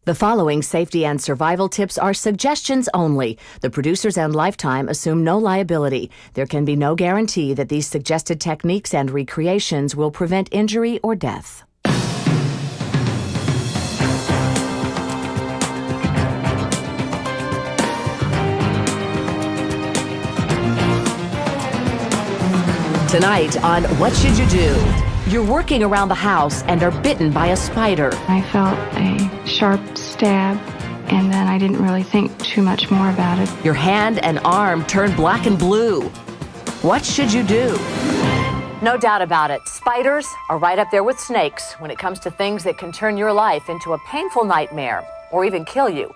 The following safety and survival tips are suggestions only. The producers and Lifetime assume no liability. There can be no guarantee that these suggested techniques and recreations will prevent injury or death. Tonight on What Should You Do? You're working around the house and are bitten by a spider. I felt a sharp stab, and then I didn't really think too much more about it. Your hand and arm turned black and blue. What should you do? No doubt about it, spiders are right up there with snakes when it comes to things that can turn your life into a painful nightmare or even kill you.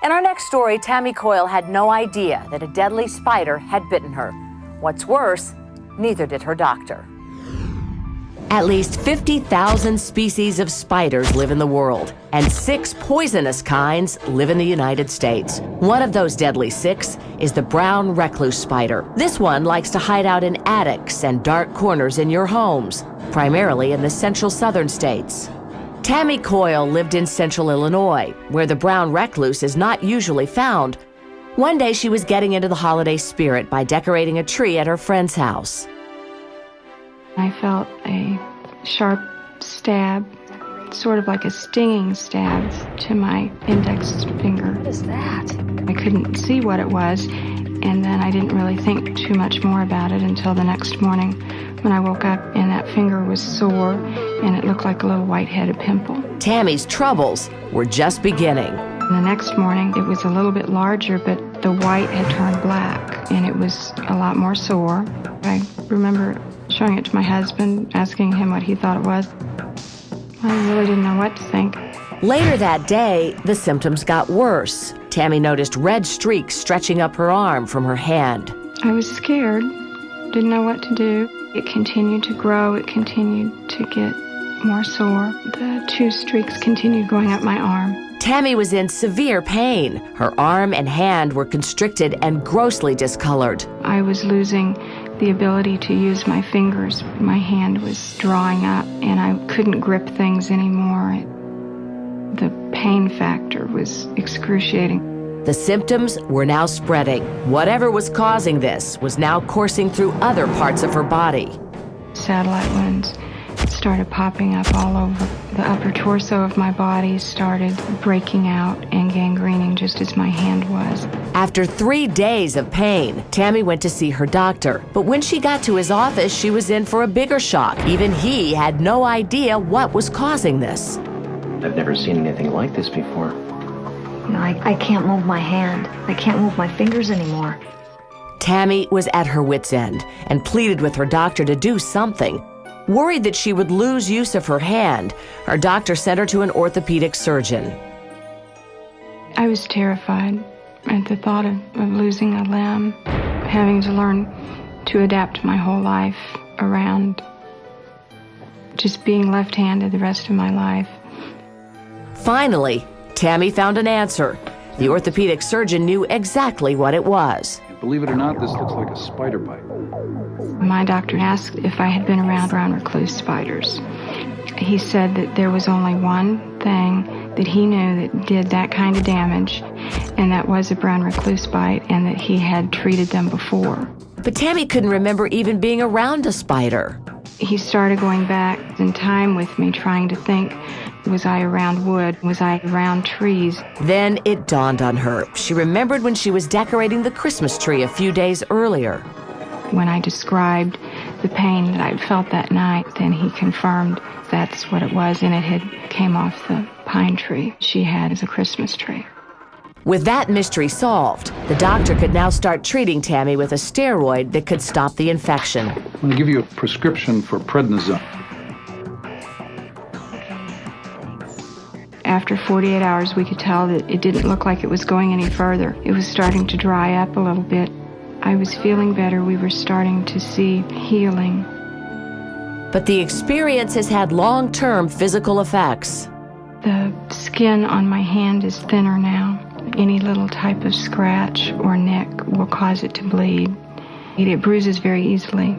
In our next story, Tammy Coyle had no idea that a deadly spider had bitten her. What's worse, neither did her doctor. At least 50,000 species of spiders live in the world, and 6 poisonous kinds live in the United States. One of those deadly 6 is the brown recluse spider. This one likes to hide out in attics and dark corners in your homes, primarily in the central southern states. Tammy Coyle lived in central Illinois, where the brown recluse is not usually found. One day she was getting into the holiday spirit by decorating a tree at her friend's house. I felt a sharp stab, sort of like a stinging stab, to my index finger. What is that? I couldn't see what it was, and then I didn't really think too much more about it until the next morning when I woke up and that finger was sore and it looked like a little white-headed pimple. Tammy's troubles were just beginning. The next morning it was a little bit larger, but the white had turned black and it was a lot more sore. I remember showing it to my husband, asking him what he thought it was. I really didn't know what to think. Later that day, the symptoms got worse. Tammy noticed red streaks stretching up her arm from her hand. I was scared, didn't know what to do. It continued to grow, it continued to get more sore. The 2 streaks continued going up my arm. Tammy was in severe pain. Her arm and hand were constricted and grossly discolored. I was losing the ability to use my fingers. My hand was drawing up and I couldn't grip things anymore. The pain factor was excruciating. The symptoms were now spreading. Whatever was causing this was now coursing through other parts of her body. Satellite wounds started popping up all over. The upper torso of my body started breaking out and gangrening just as my hand was. After 3 days of pain, Tammy went to see her doctor. But when she got to his office, she was in for a bigger shock. Even he had no idea what was causing this. I've never seen anything like this before. You know, I can't move my hand. I can't move my fingers anymore. Tammy was at her wit's end and pleaded with her doctor to do something. Worried that she would lose use of her hand, her doctor sent her to an orthopedic surgeon. I was terrified at the thought of losing a limb, having to learn to adapt my whole life around just being left-handed the rest of my life. Finally, Tammy found an answer. The orthopedic surgeon knew exactly what it was. Believe it or not, this looks like a spider bite. My doctor asked if I had been around brown recluse spiders. He said that there was only one thing that he knew that did that kind of damage, and that was a brown recluse bite, and that he had treated them before. But Tammy couldn't remember even being around a spider. He started going back in time with me, trying to think, was I around wood? Was I around trees? Then it dawned on her. She remembered when she was decorating the Christmas tree a few days earlier. When I described the pain that I'd felt that night, then he confirmed that's what it was, and it had came off the pine tree she had as a Christmas tree. With that mystery solved, the doctor could now start treating Tammy with a steroid that could stop the infection. I'm going to give you a prescription for prednisone. After 48 hours, we could tell that it didn't look like it was going any further. It was starting to dry up a little bit. I was feeling better. We were starting to see healing. But the experience has had long-term physical effects. The skin on my hand is thinner now. Any little type of scratch or nick will cause it to bleed. It bruises very easily.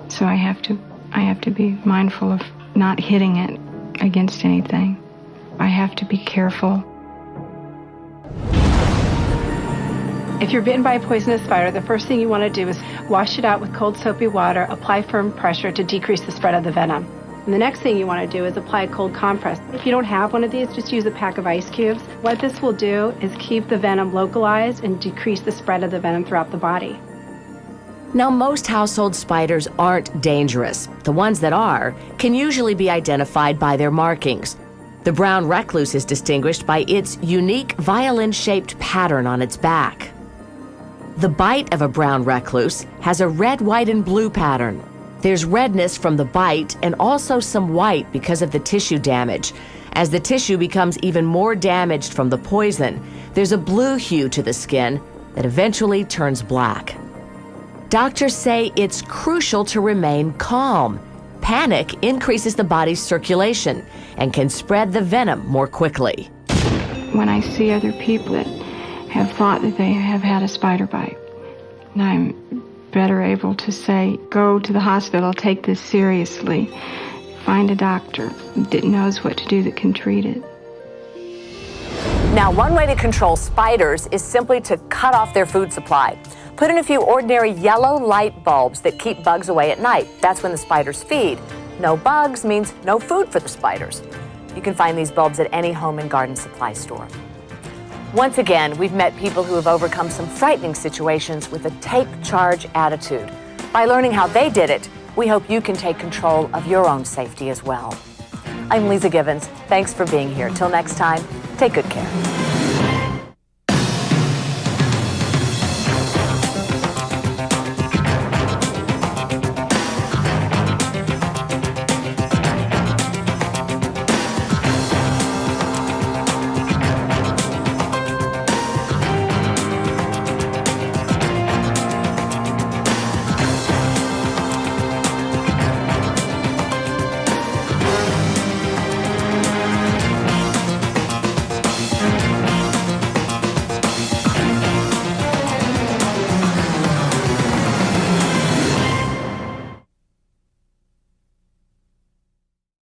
So I have to be mindful of not hitting it against anything. I have to be careful. If you're bitten by a poisonous spider, the first thing you want to do is wash it out with cold soapy water, apply firm pressure to decrease the spread of the venom. And the next thing you want to do is apply a cold compress. If you don't have one of these, just use a pack of ice cubes. What this will do is keep the venom localized and decrease the spread of the venom throughout the body. Now, most household spiders aren't dangerous. The ones that are can usually be identified by their markings. The brown recluse is distinguished by its unique violin-shaped pattern on its back. The bite of a brown recluse has a red, white, and blue pattern. There's redness from the bite and also some white because of the tissue damage. As the tissue becomes even more damaged from the poison, there's a blue hue to the skin that eventually turns black. Doctors say it's crucial to remain calm. Panic increases the body's circulation and can spread the venom more quickly. When I see other people that have thought that they have had a spider bite, I'm better able to say, go to the hospital, take this seriously, find a doctor that knows what to do that can treat it. Now, one way to control spiders is simply to cut off their food supply. Put in a few ordinary yellow light bulbs that keep bugs away at night. That's when the spiders feed. No bugs means no food for the spiders. You can find these bulbs at any home and garden supply store. Once again, we've met people who have overcome some frightening situations with a take charge attitude. By learning how they did it, we hope you can take control of your own safety as well. I'm Leeza Gibbons. Thanks for being here. Till next time, take good care.